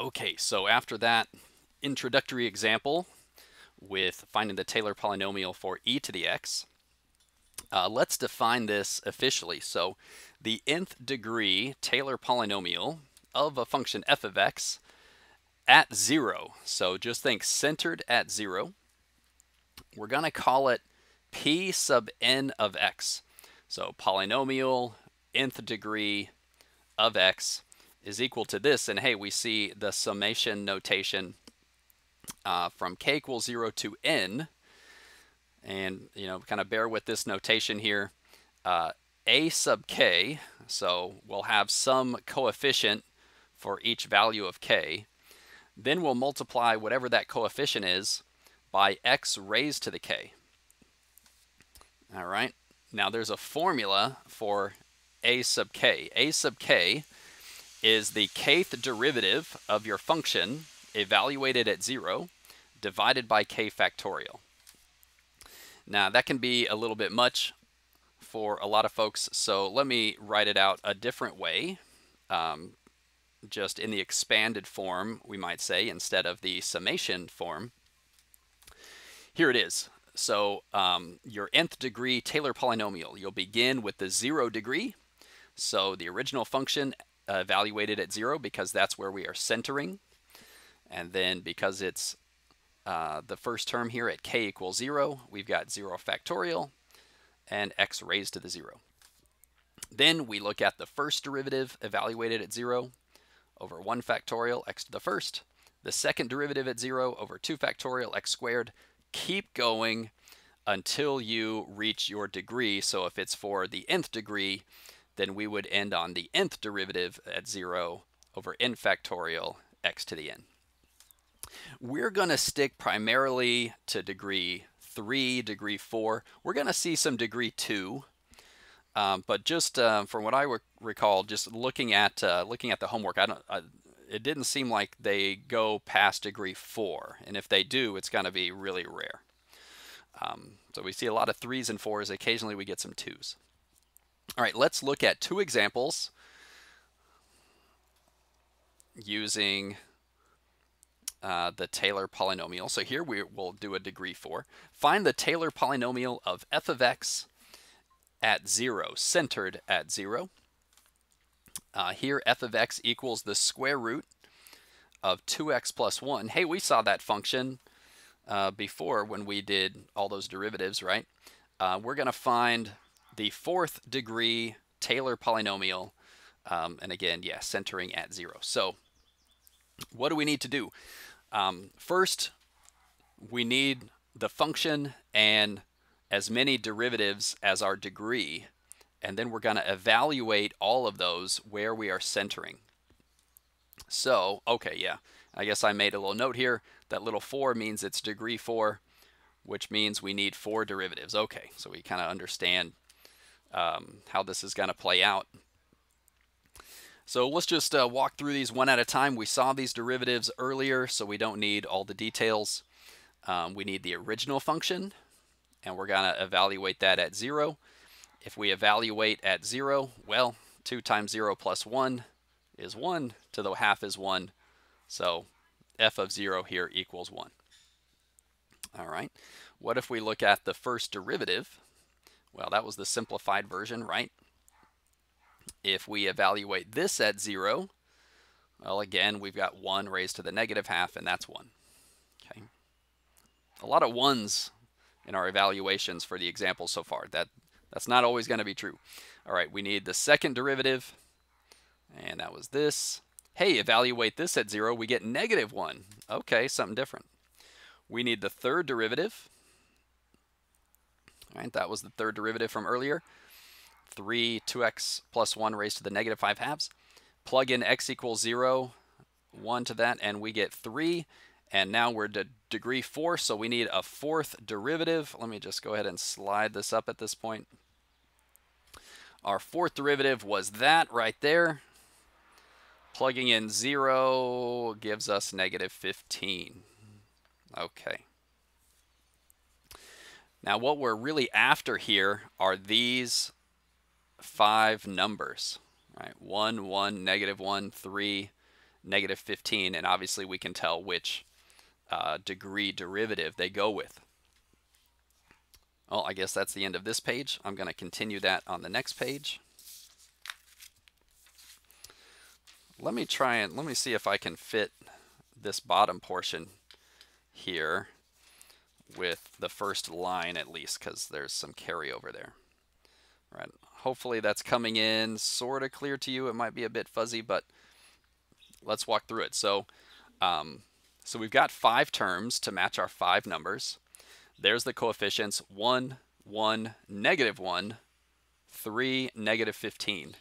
Okay, so after that introductory example with finding the Taylor polynomial for e to the x, let's define this officially. So the nth degree Taylor polynomial of a function f of x at 0, so just think centered at 0, we're going to call it p sub n of x. So polynomial nth degree of x is equal to this. And hey, we see the summation notation from k equals 0 to n. And, kind of bear with this notation here. A sub k, so we'll have some coefficient for each value of k. Then we'll multiply whatever that coefficient is by x raised to the k. All right. Now there's a formula for a sub k. A sub k is the kth derivative of your function evaluated at 0 divided by k factorial. Now that can be a little bit much for a lot of folks, so let me write it out a different way, just in the expanded form, we might say, instead of the summation form. Here it is. So your nth degree Taylor polynomial, you'll begin with the 0 degree. So the original function evaluated at 0 because that's where we are centering. And then because it's the first term here at k equals 0, we've got 0 factorial and x raised to the 0. Then we look at the first derivative evaluated at 0 over 1 factorial x to the first. The second derivative at 0 over 2 factorial x squared. Keep going until you reach your degree. So if it's for the nth degree, then we would end on the nth derivative at 0 over n factorial x to the n. We're going to stick primarily to degree 3, degree 4. We're going to see some degree 2. But just from what I recall, just looking at the homework, it didn't seem like they go past degree 4, and if they do, it's going to be really rare. So we see a lot of 3s and 4s. Occasionally, we get some 2s. All right, let's look at 2 examples using the Taylor polynomial. So here we will do a degree 4. Find the Taylor polynomial of f of x at 0, centered at 0. Here f of x equals the square root of 2x plus 1. Hey, we saw that function before when we did all those derivatives, right? We're going to find the 4th degree Taylor polynomial, and again, yeah, centering at 0. So what do we need to do? First, we need the function and as many derivatives as our degree, and then we're going to evaluate all of those where we are centering. So, okay, yeah, I guess I made a little note here. That little 4 means it's degree 4, which means we need 4 derivatives. Okay, so we kind of understand how this is going to play out. So let's just walk through these one at a time. We saw these derivatives earlier, so we don't need all the details. We need the original function, and we're going to evaluate that at 0. If we evaluate at 0, well, 2 times 0 plus 1 is 1, to the half is 1. So f of 0 here equals 1. All right. What if we look at the first derivative? Well, that was the simplified version, right? If we evaluate this at 0, well, again, we've got 1 raised to the negative half, and that's 1. Okay. A lot of 1s in our evaluations for the examples so far. That's not always going to be true. All right, we need the second derivative, and that was this. Hey, evaluate this at 0, we get negative 1. Okay, something different. We need the third derivative. All right, that was the third derivative from earlier. 2x plus 1 raised to the negative 5 halves. Plug in x equals 0, 1 to that, and we get 3. And now we're to degree 4, so we need a 4th derivative. Let me just go ahead and slide this up at this point. Our 4th derivative was that right there. Plugging in 0 gives us negative 15. Okay. Now what we're really after here are these 5 numbers, right? 1, 1, negative 1, 3, negative 15, and obviously we can tell which degree derivative they go with. Well, I guess that's the end of this page. I'm going to continue that on the next page. Let me see if I can fit this bottom portion here with the first line at least, because there's some carryover there. All right. Hopefully that's coming in sort of clear to you. It might be a bit fuzzy, but let's walk through it. So we've got 5 terms to match our 5 numbers. There's the coefficients: 1, 1, negative 1, 3, negative 15.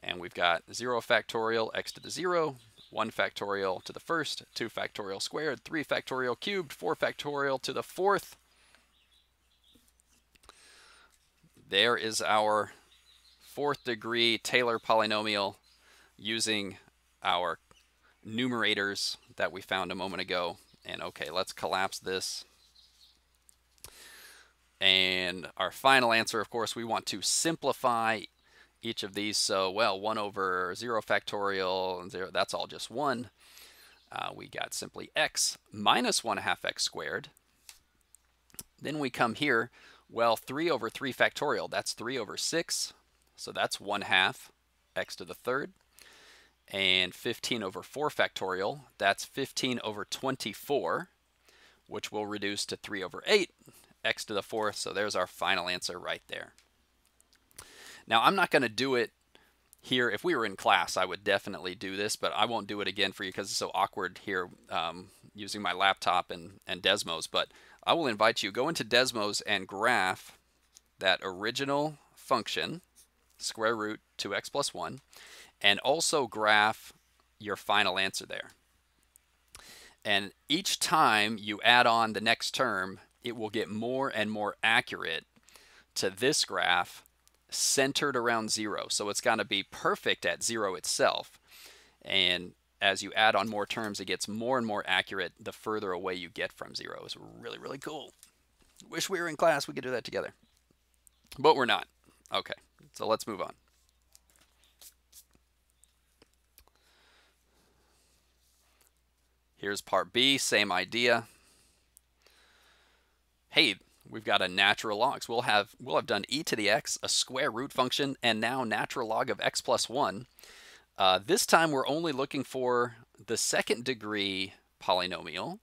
And we've got 0 factorial x to the 0, 1 factorial to the first, 2 factorial squared, 3 factorial cubed, 4 factorial to the 4th. There is our 4th degree Taylor polynomial using our numerators that we found a moment ago. And okay, let's collapse this. And our final answer, of course, we want to simplify each of these. So, well, 1 over 0 factorial and 0, that's all just 1. We got simply x minus 1/2 x squared. Then we come here, well, 3 over 3 factorial, that's 3 over 6. So that's 1/2 x to the 3rd. And 15 over 4 factorial, that's 15 over 24, which will reduce to 3 over 8 x to the 4th. So there's our final answer right there. Now, I'm not going to do it here. If we were in class, I would definitely do this, but I won't do it again for you because it's so awkward here using my laptop and Desmos. But I will invite you, go into Desmos and graph that original function, square root 2x plus 1, and also graph your final answer there. And each time you add on the next term, it will get more and more accurate to this graph centered around 0. So it's going to be perfect at 0 itself. And as you add on more terms, it gets more and more accurate the further away you get from 0. It's really, really cool. Wish we were in class. We could do that together. But we're not. Okay, so let's move on. Here's part B, same idea. Hey, we've got a natural log. So we'll have done e to the x, a square root function, and now natural log of x plus 1. This time we're only looking for the 2nd degree polynomial,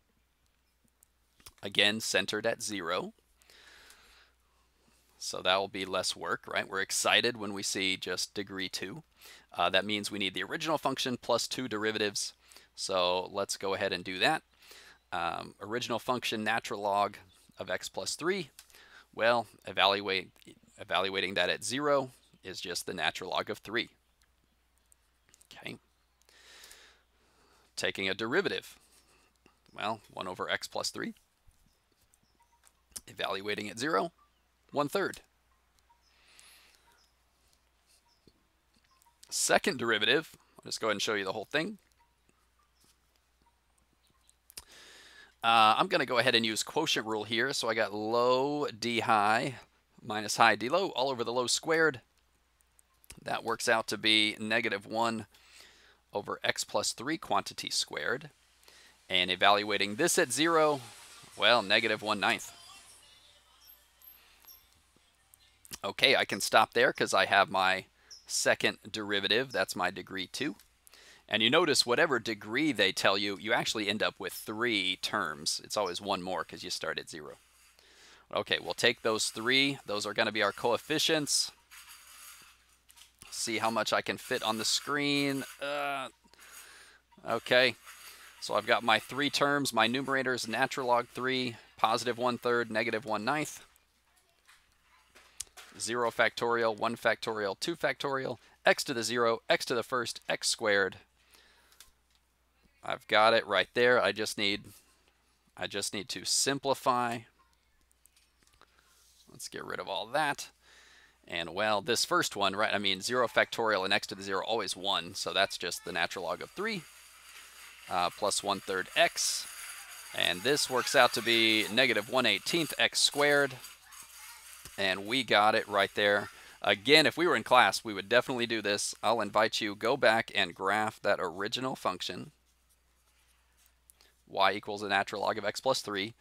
again centered at 0. So that will be less work, right? We're excited when we see just degree 2. That means we need the original function plus 2 derivatives. So let's go ahead and do that. Original function natural log of x plus 3. Well, evaluating that at 0 is just the natural log of 3. Okay. Taking a derivative. Well, 1 over x plus 3. Evaluating at 0, 1/3. Second derivative, I'll just go ahead and show you the whole thing. I'm going to go ahead and use quotient rule here. So I got low d high minus high d low all over the low squared. That works out to be negative 1 over x plus 3 quantity squared. And evaluating this at 0, well, negative 1/9. Okay, I can stop there because I have my second derivative. That's my degree 2. And you notice whatever degree they tell you, you actually end up with 3 terms. It's always one more because you start at 0. Okay, we'll take those 3. Those are going to be our coefficients. See how much I can fit on the screen. Okay, so I've got my 3 terms. My numerator is natural log 3, positive 1/3, negative 1/9. 0 factorial, 1 factorial, 2 factorial, x to the 0, x to the first, x squared. I've got it right there. I just need to simplify. Let's get rid of all that. And well, this first one, right? I mean, 0 factorial and x to the 0 always 1, so that's just the natural log of 3 plus 1/3 x. And this works out to be negative 1/18 x squared. And we got it right there. Again, if we were in class, we would definitely do this. I'll invite you, go back and graph that original function, y equals the natural log of x plus 3,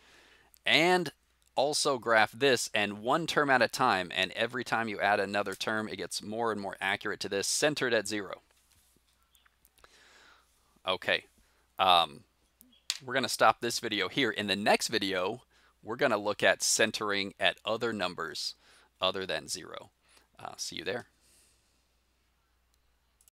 and also graph this, and one term at a time, and every time you add another term, it gets more and more accurate to this, centered at 0. Okay, we're going to stop this video here. In the next video, we're going to look at centering at other numbers other than 0. See you there.